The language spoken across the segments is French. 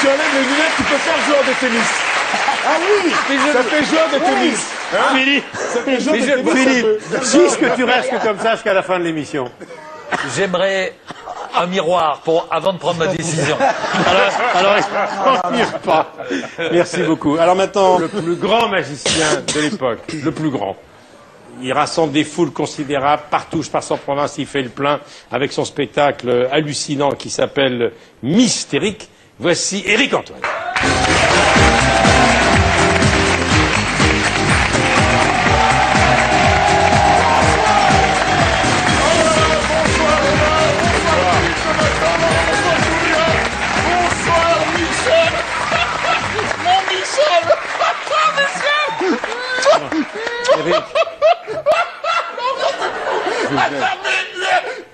tu enlèves les lunettes, tu peux faire joueur de tennis. Ah oui. Ça fait joueur de tennis. Hein? Philippe, Ça fait joueur de tennis. Philippe, si que tu restes comme ça jusqu'à la fin de l'émission. J'aimerais un miroir avant de prendre ma décision. Alors, on n'y est pas. Merci beaucoup. Alors maintenant, le plus grand magicien de l'époque, le plus grand. Il rassemble des foules considérables partout, je passe en province, il fait le plein avec son spectacle hallucinant qui s'appelle Mystérique. Voici Éric Antoine.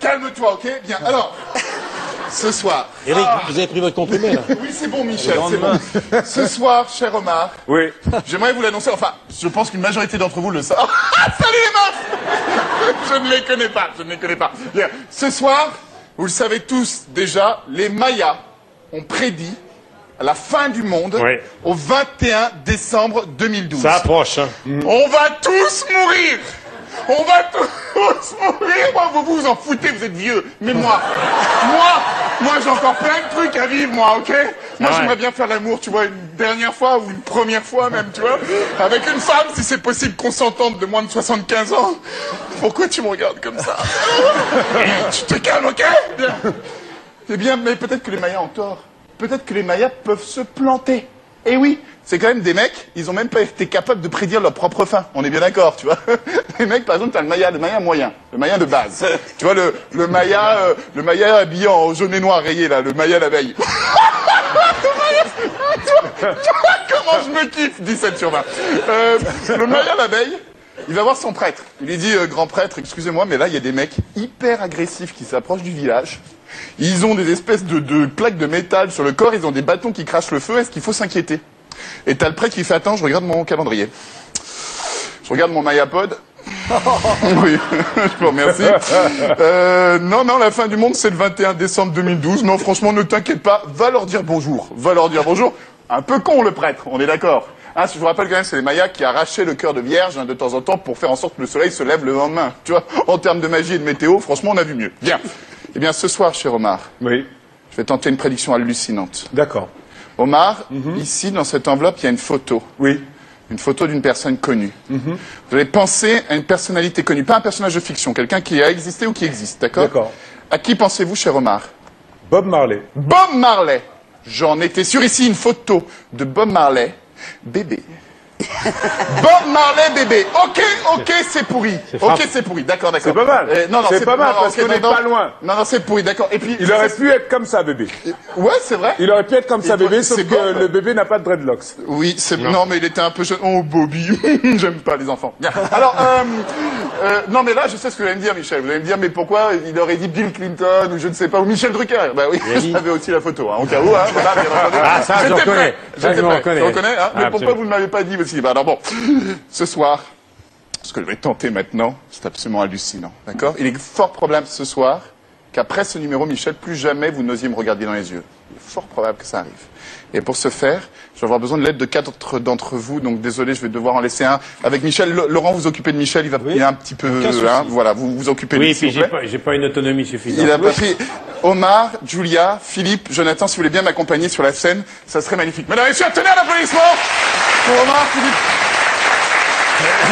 Calme-toi, ok? Bien. Alors, ce soir. Éric, vous avez pris votre comprimé là? Oui, c'est bon, Michel, c'est bon. Ce soir, cher Omar. Oui. J'aimerais vous l'annoncer. Enfin, je pense qu'une majorité d'entre vous le savent. Salut les meufs! Je ne les connais pas, je ne les connais pas. Bien. Ce soir, vous le savez tous déjà, les Mayas ont prédit la fin du monde au 21 décembre 2012. Ça approche, hein. On va tous mourir! On va tous mourir! Moi, vous vous en foutez, vous êtes vieux. Mais moi, j'ai encore plein de trucs à vivre, moi, ok? Moi, j'aimerais bien faire l'amour, tu vois, une dernière fois ou une première fois même, tu vois? Avec une femme, si c'est possible, consentante de moins de 75 ans. Pourquoi tu me regardes comme ça? Tu te calmes, ok? Bien. Eh bien, mais peut-être que les Mayas ont tort. Peut-être que les Mayas peuvent se planter. Eh oui, c'est quand même des mecs, ils ont même pas été capables de prédire leur propre fin. On est bien d'accord, tu vois. Les mecs, par exemple, t'as le Maya moyen, le Maya de base. Tu vois, le Maya habillé en jaune et noir rayé, là, le Maya l'abeille. tu vois comment je me kiffe, 17 sur 20. Le Maya l'abeille, il va voir son prêtre. Il lui dit, grand prêtre, excusez-moi, mais là, il y a des mecs hyper agressifs qui s'approchent du village. Ils ont des espèces de plaques de métal sur le corps, ils ont des bâtons qui crachent le feu, est-ce qu'il faut s'inquiéter? Et t'as le prêtre qui fait, attends, je regarde mon calendrier. Je regarde mon Mayapod. Oui, je vous remercie. Non, la fin du monde, c'est le 21 décembre 2012. Non, franchement, ne t'inquiète pas, va leur dire bonjour. Va leur dire bonjour. Un peu con, le prêtre, on est d'accord. Hein, je vous rappelle quand même, c'est les Mayas qui arrachaient le cœur de vierge de temps en temps pour faire en sorte que le soleil se lève le lendemain. Tu vois, en termes de magie et de météo, franchement, on a vu mieux. Bien. Eh bien, ce soir, cher Omar, Oui. je vais tenter une prédiction hallucinante. D'accord. Omar, ici, dans cette enveloppe, il y a une photo. Oui. Une photo d'une personne connue. Vous allez penser à une personnalité connue, pas un personnage de fiction, quelqu'un qui a existé ou qui existe, d'accord? D'accord. À qui pensez-vous, cher Omar? Bob Marley. Bob Marley. J'en étais sûr, ici, une photo de Bob Marley, bébé. Bob Marley bébé. Ok, c'est pourri. Ok, c'est pourri. D'accord. C'est pas mal. Non, c'est pas mal parce qu'on n'est pas loin. Non, c'est pourri. D'accord. Et puis. Il aurait pu être comme ça, bébé. Ouais, c'est vrai. Il aurait pu être comme ça, bébé, sauf c'est que Bob. le bébé n'a pas de dreadlocks. Oui, c'est non, mais il était un peu jeune. Oh, Bobby. J'aime pas les enfants. Bien. Alors, non, mais là, je sais ce que vous allez me dire, Michel. Vous allez me dire, mais pourquoi il aurait dit Bill Clinton ou je ne sais pas, ou Michel Drucker? Bah oui, j'avais aussi la photo, hein, au cas où, hein. Voilà, bien entendu. Ah, ça, je reconnais. Ça, je reconnais. Tu reconnais, hein? Mais pourquoi Absolument. vous ne m'avez pas dit aussi? Bah alors bon, ce soir, ce que je vais tenter maintenant, c'est absolument hallucinant, d'accord? Il est fort probable ce soir qu'après ce numéro, Michel, plus jamais vous n'osiez me regarder dans les yeux. Il est fort probable que ça arrive. Et pour ce faire, je vais avoir besoin de l'aide de 4 d'entre vous, donc désolé, je vais devoir en laisser un. Avec Michel, Laurent, vous occupez de Michel, il est un petit peu, hein, voilà, vous vous occupez de lui, Oui, s'il puis vous plaît. j'ai pas une autonomie suffisante. Il a pas pris. Omar, Julia, Philippe, Jonathan, si vous voulez bien m'accompagner sur la scène, ça serait magnifique. Mesdames et messieurs, tenez un applaudissement pour Omar, Philippe.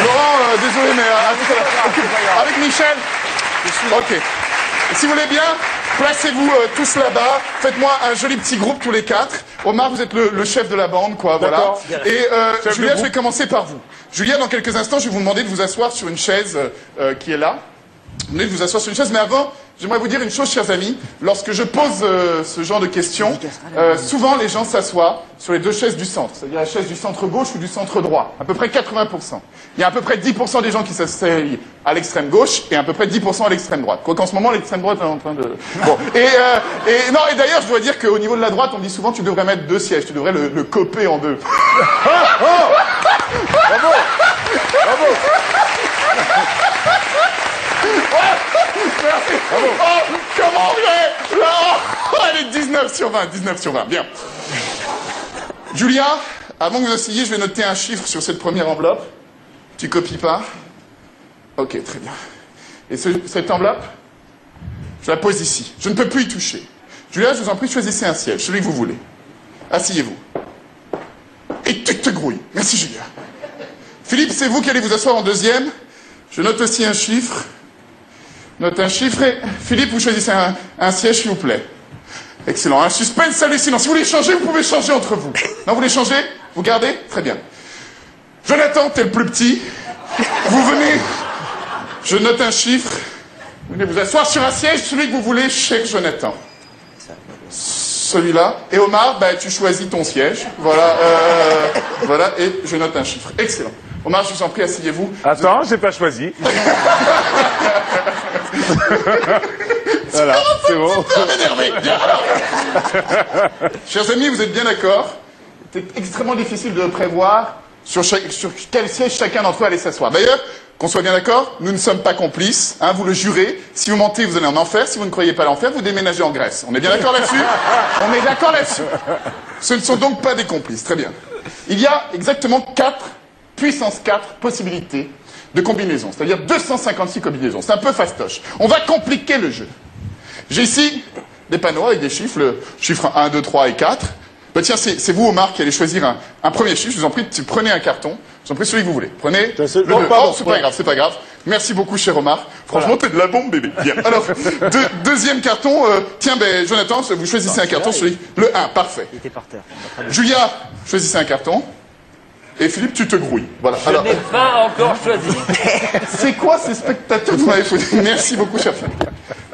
Laurent, désolé, mais à tout à l'heure. Avec Michel. Ok. Et si vous voulez bien, placez-vous tous là-bas. Faites-moi un joli petit groupe tous les 4. Omar, vous êtes le chef de la bande, quoi, voilà. D'accord. Et Chef Julia, de je vais commencer par vous. Julia, dans quelques instants, je vais vous demander de vous asseoir sur une chaise qui est là. Vous venez de vous asseoir sur une chaise, mais avant, j'aimerais vous dire une chose, chers amis. Lorsque je pose ce genre de questions, souvent les gens s'assoient sur les 2 chaises du centre, c'est-à-dire la chaise du centre gauche ou du centre droit, à peu près 80%. Il y a à peu près 10% des gens qui s'asseyent à l'extrême gauche et à peu près 10% à l'extrême droite. Quoiqu'en ce moment, l'extrême droite est en train de... Bon. Non, et d'ailleurs, je dois dire qu'au niveau de la droite, on dit souvent tu devrais mettre 2 sièges, tu devrais le coper en 2. Bravo! Bravo! Merci. Oh, comment on est là? Oh, elle est 19 sur 20, 19 sur 20, bien. Julia, avant que vous essayiez, je vais noter un chiffre sur cette première enveloppe. Tu copies pas? Ok, très bien. Et cette enveloppe, je la pose ici. Je ne peux plus y toucher. Julia, je vous en prie, choisissez un siège, celui que vous voulez. Asseyez-vous. Et tu te grouilles. Merci, Julia. Philippe, c'est vous qui allez vous asseoir en deuxième. Je note aussi un chiffre. Note un chiffre et... Philippe, vous choisissez un siège, s'il vous plaît. Excellent. Un suspense hallucinant. Si vous voulez changer, vous pouvez changer entre vous. Non, vous voulez changer? Vous gardez? Très bien. Jonathan, t'es le plus petit. Vous venez... Je note un chiffre. Vous venez vous asseoir sur un siège, celui que vous voulez, cher Jonathan. Celui-là. Et Omar, bah, tu choisis ton siège. Voilà, voilà, et je note un chiffre. Excellent. Omar, je vous en prie, asseyez-vous. Attends, j'ai pas choisi. Voilà, c'est bon. Énervé. Bien, alors. Chers amis, vous êtes bien d'accord? C'est extrêmement difficile de prévoir sur quel siège chacun d'entre eux allait s'asseoir. D'ailleurs, qu'on soit bien d'accord, nous ne sommes pas complices, hein, vous le jurez. Si vous mentez, vous allez en enfer. Si vous ne croyez pas à l'enfer, vous déménagez en Grèce. On est bien d'accord là-dessus? On est d'accord là-dessus. Ce ne sont donc pas des complices. Très bien. Il y a exactement 4, puissance 4 possibilités de combinaison. C'est-à-dire 256 combinaisons. C'est un peu fastoche. On va compliquer le jeu. J'ai ici des panneaux avec des chiffres, le chiffre 1, 2, 3 et 4. Bah tiens, c'est vous, Omar, qui allez choisir un premier chiffre. Je vous en prie, prenez un carton. Je vous en prie, celui que vous voulez. Prenez le 2. Oh, c'est pas grave, c'est pas grave. Merci beaucoup, cher Omar. Franchement, t'es de la bombe, bébé. Bien. Alors, deuxième carton. Tiens, ben, Jonathan, vous choisissez un carton, le 1. Parfait. Il était par terre. Julia, choisissez un carton. Et Philippe, tu te grouilles. Voilà. Je n'ai pas encore choisi. C'est quoi ces spectateurs que vous m'avez foutu? Merci beaucoup, cher Philippe.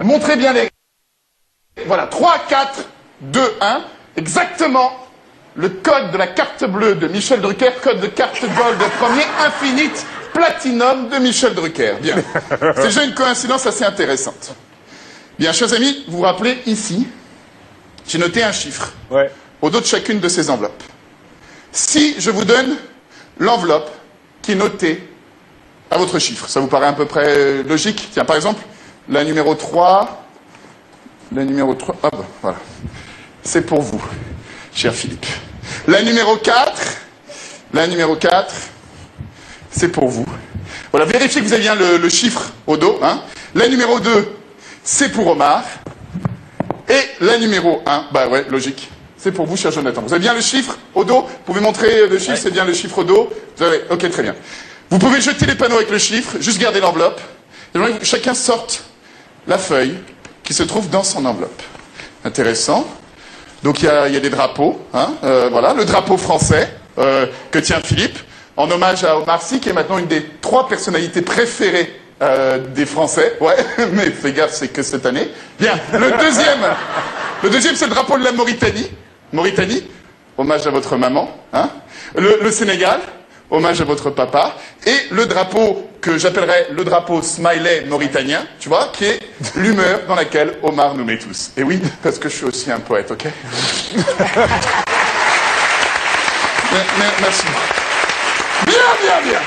Montrez bien les... Voilà, 3, 4, 2, 1. Exactement le code de la carte bleue de Michel Drucker, code de carte gold premier, infinite, platinum de Michel Drucker. Bien. C'est déjà une coïncidence assez intéressante. Bien, chers amis, vous vous rappelez, ici, j'ai noté un chiffre. Ouais. Au dos de chacune de ces enveloppes. Si je vous donne l'enveloppe qui est notée à votre chiffre, ça vous paraît à peu près logique? Tiens, par exemple, la numéro 3, hop, voilà. C'est pour vous, cher Philippe. La numéro 4, c'est pour vous. Voilà, vérifiez que vous avez bien le chiffre au dos. Hein. La numéro 2, c'est pour Omar. Et la numéro 1, bah ouais, logique. C'est pour vous, cher Jonathan. Vous avez bien le chiffre au dos? Vous pouvez montrer le chiffre, ouais. C'est bien le chiffre au dos? Vous avez... Ok, très bien. Vous pouvez jeter les panneaux avec le chiffre, juste garder l'enveloppe. J'aimerais que chacun sorte la feuille qui se trouve dans son enveloppe. Intéressant. Donc il y a des drapeaux, hein, voilà, le drapeau français que tient Philippe, en hommage à Omar Sy, qui est maintenant une des 3 personnalités préférées des Français. Ouais, mais fais gaffe, c'est que cette année. Bien, le deuxième c'est le drapeau de la Mauritanie, hommage à votre maman, hein. Le Sénégal, hommage à votre papa, et le drapeau que j'appellerais le drapeau smiley mauritanien, tu vois, qui est l'humeur dans laquelle Omar nous met tous. Et oui, parce que je suis aussi un poète, ok? Merci. Bien.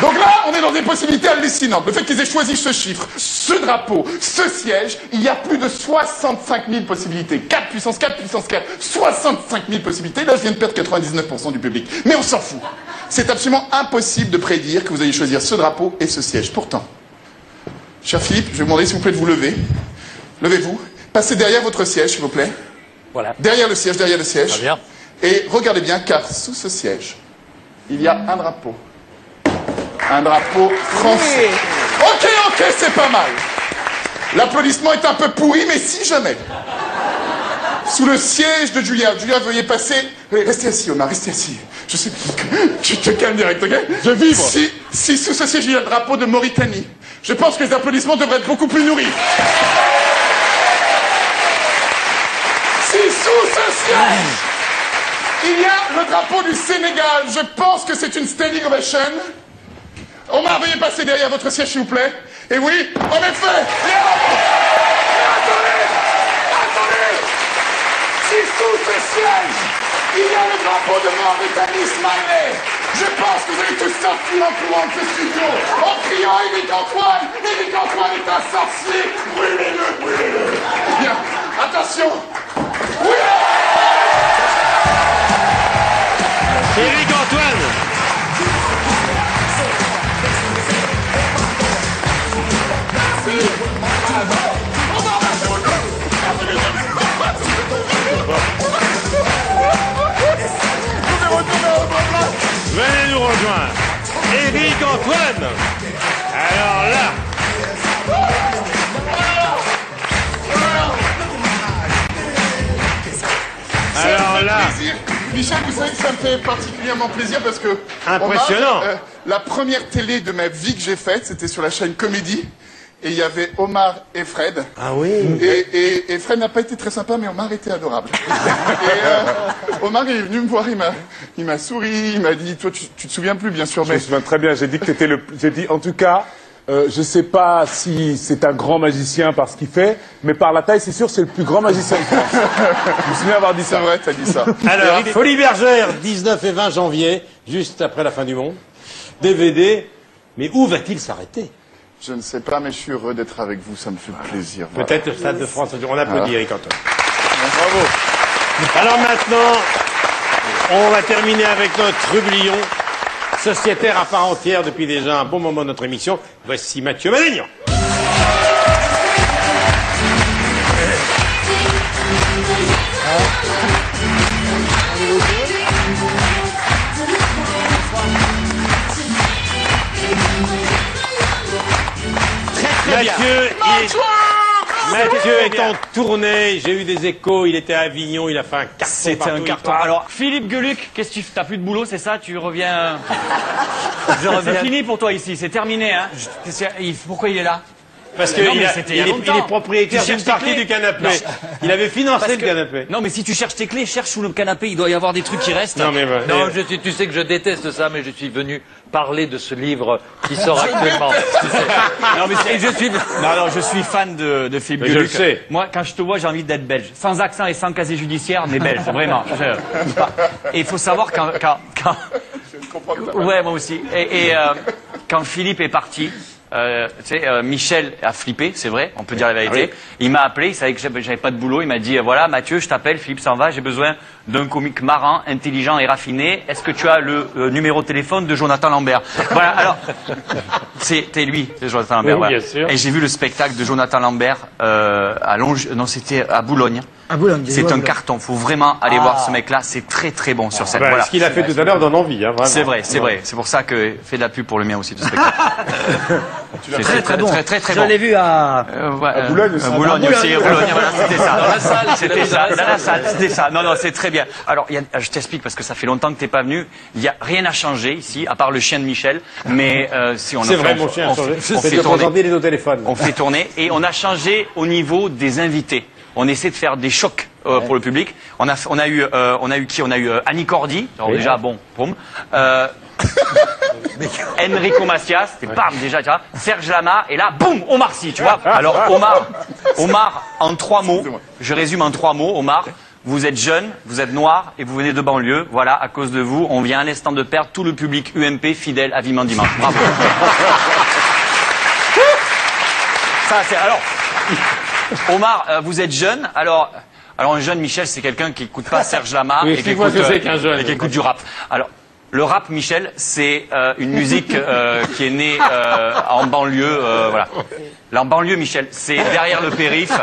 Donc là, on est dans des possibilités hallucinantes. Le fait qu'ils aient choisi ce chiffre, ce drapeau, ce siège, il y a plus de 65 000 possibilités. 4 puissance 4, 65 000 possibilités. Là, je viens de perdre 99% du public. Mais on s'en fout. C'est absolument impossible de prédire que vous allez choisir ce drapeau et ce siège. Pourtant, cher Philippe, je vais vous demander s'il vous plaît de vous lever. Levez-vous. Passez derrière votre siège, s'il vous plaît. Voilà. Derrière le siège. Très bien. Et regardez bien, car sous ce siège, il y a un drapeau. Un drapeau français. Ok, c'est pas mal. L'applaudissement est un peu pourri, mais si jamais. Sous le siège de Julia, veuillez passer. Restez assis, Omar, restez assis. Je sais, tu te calmes direct, ok? Je vibre. Si sous ce siège il y a le drapeau de Mauritanie, je pense que les applaudissements devraient être beaucoup plus nourris. Si sous ce siège il y a le drapeau du Sénégal, je pense que c'est une standing ovation. Omar, veuillez passer derrière votre siège, s'il vous plaît. Et oui, en effet. Attendez. Si sous ce siège, il y a le drapeau de Mauritanie Smiley, je pense que vous allez tous sortir en courant de ce studio, en criant Éric Antoine est un sorcier. Brûlez-le. Bien, attention. Oui. Venez nous rejoindre. Éric Antoine. Alors là. Alors là. Plaisir. Michel, vous savez que ça me fait particulièrement plaisir parce que... Impressionnant. Omar, la première télé de ma vie que j'ai faite, c'était sur la chaîne Comédie. Et il y avait Omar et Fred. Ah oui. Et Fred n'a pas été très sympa, mais Omar était adorable. Et Omar est venu me voir, il m'a souri, il m'a dit, toi tu te souviens plus bien sûr, Je mais... me souviens très bien, j'ai dit que t'étais j'ai dit, en tout cas, je sais pas si c'est un grand magicien par ce qu'il fait, mais par la taille, c'est sûr, c'est le plus grand magicien de France. Je me souviens avoir dit C'est ça. vrai, t'as dit ça. Alors, Folie Bergère, 19 et 20 janvier, juste après la fin du monde. DVD. Mais où va-t-il s'arrêter? Je ne sais pas, mais je suis heureux d'être avec vous, ça me fait plaisir. Voilà. Peut-être au Stade de France. On applaudit Eric Antoine. Bravo. Alors maintenant, on va terminer avec notre rublion, sociétaire à part entière depuis déjà un bon moment de notre émission. Voici Mathieu Madénian. Mathieu est en tournée, j'ai eu des échos, il était à Avignon, il a fait un carton. C'était un carton. Alors, Philippe Gueluc, qu'est-ce que tu t'as plus de boulot, c'est ça? Tu reviens. C'est fini pour toi ici, c'est terminé, hein? Pourquoi il est là? Parce Non, mais qu'il c'était il y a il longtemps. est propriétaire Tu d'une cherches tes partie clés du canapé. Non. Il avait financé Parce le que- canapé. Non, mais si tu cherches tes clés, cherche sous le canapé, il doit y avoir des trucs qui restent. Non, mais Non, Tu sais que je déteste ça, mais je suis venu parler de ce livre qui sort actuellement. Tu sais. Non, mais je suis fan de Philippe Mais je Gueluc. le sais. Moi, quand je te vois, j'ai envie d'être belge. Sans accent et sans casier judiciaire, mais belge, vraiment. Et il faut savoir quand... Je ne comprends pas. Ouais, moi aussi. Quand Philippe est parti, Michel a flippé, c'est vrai, on peut dire la vérité. Il m'a appelé, il savait que j'avais pas de boulot, il m'a dit, voilà, Mathieu, je t'appelle, Philippe s'en va, j'ai besoin d'un comique marrant, intelligent et raffiné. Est-ce que tu as le numéro de téléphone de Jonathan Lambert? Voilà, alors, c'était lui, c'est Jonathan Lambert. Oui, voilà. bien sûr. Et j'ai vu le spectacle de Jonathan Lambert c'était à Boulogne. C'est un carton, faut vraiment aller voir ce mec-là, c'est très très bon sur scène. Bah, Voilà. Ce qu'il a fait tout à l'heure donne envie, hein, vraiment. C'est vrai, c'est vrai. C'est pour ça que fait de la pub pour le mien aussi, de spectacle. C'est très bon. Très Je bon. l'ai vu à... Boulogne aussi. À Boulogne aussi. Boulogne, voilà, c'était ça. Dans la salle, c'était ça. Dans la salle, c'était ça. Non, non, c'est très bien. Alors, je t'explique parce que ça fait longtemps que t'es pas venu. Il y a rien à changer ici, à part le chien de Michel. Mais si on C'est vrai, mon chien a changé. on fait tourner. Aujourd'hui, il est au téléphone. On fait tourner et on a changé au niveau des invités. On essaie de faire des chocs pour le public. On a eu qui? On a eu Annie Cordy. Alors déjà bon, boum. Enrico Macias, c'est bam déjà, tu vois. Serge Lama et là boum, Omar Sy, tu vois. Alors Omar en 3 mots. Je résume en 3 mots. Omar, vous êtes jeune, vous êtes noir et vous venez de banlieue. Voilà, à cause de vous, on vient à l'instant de perdre tout le public UMP fidèle à Vivement Dimanche. Bravo. Ça c'est alors. Omar, vous êtes jeune, alors un jeune, Michel, c'est quelqu'un qui écoute pas Serge Lama Oui, et qui explique-moi écoute, ce que c'est qu'un jeune. et qui écoute du rap. Alors, le rap, Michel, c'est une musique qui est née en banlieue, voilà. Là, en banlieue, Michel, c'est derrière le périph'.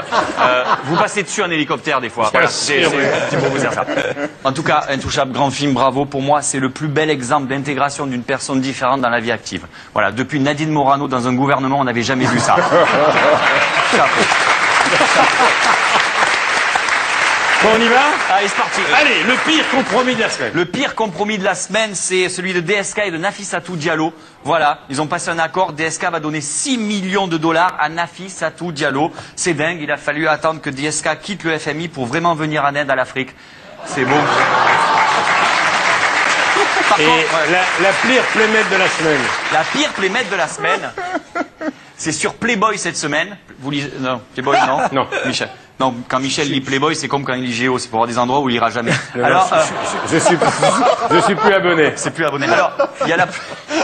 Vous passez dessus en hélicoptère des fois. Voilà, c'est pour vous dire ça. En tout cas, Intouchable, grand film, bravo. Pour moi, c'est le plus bel exemple d'intégration d'une personne différente dans la vie active. Voilà, depuis Nadine Morano dans un gouvernement, on n'avait jamais vu ça. Chapeau. Bon, on y va? Allez, c'est parti. Allez, le pire compromis de la semaine. Le pire compromis de la semaine, c'est celui de DSK et de Nafissatou Diallo. Voilà, ils ont passé un accord. DSK va donner 6 millions de dollars à Nafissatou Diallo. C'est dingue, il a fallu attendre que DSK quitte le FMI pour vraiment venir en aide à l'Afrique. C'est beau. Par Et contre, la pire playmate de la semaine. la pire playmate de la semaine, c'est sur Playboy cette semaine. Vous lisez... Non, Playboy, non. Non. Michel. Non, quand Michel lit Playboy, c'est comme quand il lit Géo, c'est pour avoir des endroits où il ira jamais. Alors, Je suis plus abonné. c'est plus abonné. Alors, il y a la...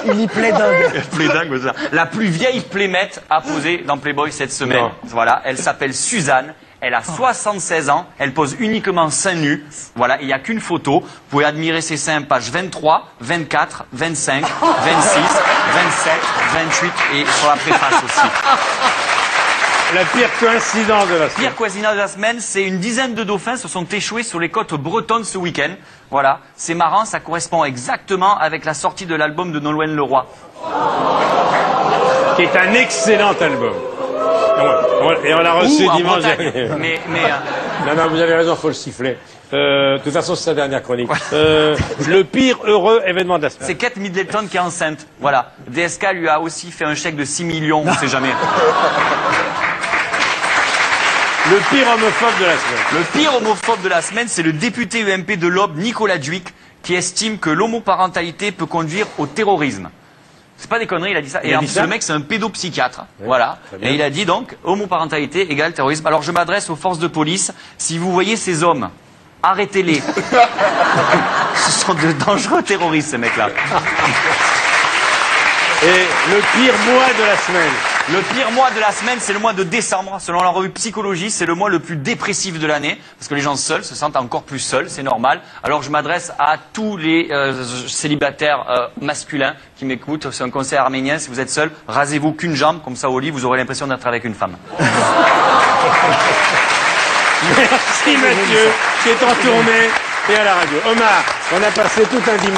Il lit Playdog. Playdog, c'est ça. La plus vieille playmate à poser dans Playboy cette semaine. Non. Voilà, elle s'appelle Suzanne. Elle a 76 ans. Elle pose uniquement seins nus. Voilà, il n'y a qu'une photo. Vous pouvez admirer ses seins page 23, 24, 25, 26, 27, 28 et sur la préface aussi. La pire coïncidence de la semaine. Pire coïncidence de la semaine, c'est une dizaine de dauphins se sont échoués sur les côtes bretonnes ce week-end. Voilà, c'est marrant, ça correspond exactement avec la sortie de l'album de Nolwenn Leroy. Qui est un excellent album. Et on l'a reçu Ou en dimanche Bretagne. dernier. Mais Non, vous avez raison, faut le siffler. De toute façon, c'est sa dernière chronique. Le pire heureux événement de la semaine. c'est Kate Middleton qui est enceinte. Voilà. DSK lui a aussi fait un chèque de 6 millions, on sait jamais. Le pire homophobe de la semaine. Le pire homophobe de la semaine, c'est le député UMP de l'Aube, Nicolas Duic, qui estime que l'homoparentalité peut conduire au terrorisme. C'est pas des conneries, il a dit ça. Et en plus, le mec, c'est un pédopsychiatre. Oui, voilà. bien. Et il a dit donc, homoparentalité égale terrorisme. Alors je m'adresse aux forces de police. Si vous voyez ces hommes, arrêtez-les. Ce sont de dangereux terroristes, ces mecs-là. Et le pire mois de la semaine. Le pire mois de la semaine, c'est le mois de décembre. Selon la revue Psychologie, c'est le mois le plus dépressif de l'année. Parce que les gens seuls se sentent encore plus seuls, c'est normal. Alors je m'adresse à tous les célibataires masculins qui m'écoutent. C'est un conseil arménien. Si vous êtes seul, rasez-vous qu'une jambe. Comme ça, au lit, vous aurez l'impression d'être avec une femme. Merci Mathieu, qui est en tournée et à la radio. Omar, on a passé tout un dimanche.